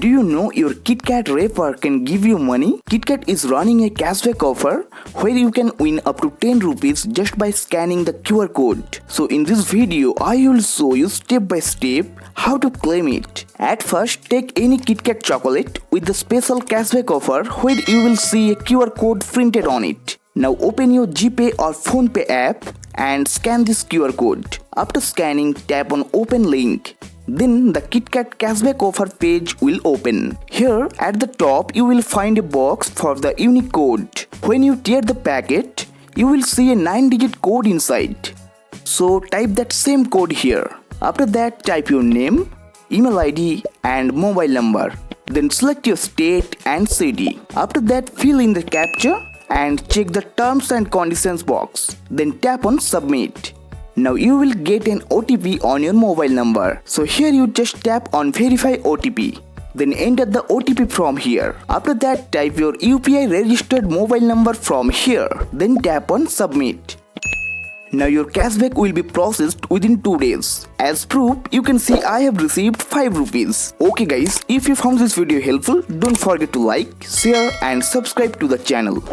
Do you know your KitKat wrapper can give you money? KitKat is running a cashback offer where you can win up to 10 rupees just by scanning the QR code. So in this video, I will show you step by step how to claim it. At first, take any KitKat chocolate with the special cashback offer where you will see a QR code printed on it. Now open your GPay or PhonePe app and scan this QR code. After scanning, tap on open link. Then the KitKat Cashback Offer page will open. Here at the top you will find a box for the unique code. When you tear the packet, you will see a 9-digit code inside. So type that same code here. After that, type your name, email ID and mobile number. Then select your state and city. After that, fill in the captcha and check the terms and conditions box. Then tap on submit. Now you will get an OTP on your mobile number. So here you just tap on verify OTP. Then enter the OTP from here. After that, type your UPI registered mobile number from here. Then tap on submit. Now your cashback will be processed within 2 days. As proof, you can see I have received 5 rupees. Okay guys, if you found this video helpful, don't forget to like, share and subscribe to the channel.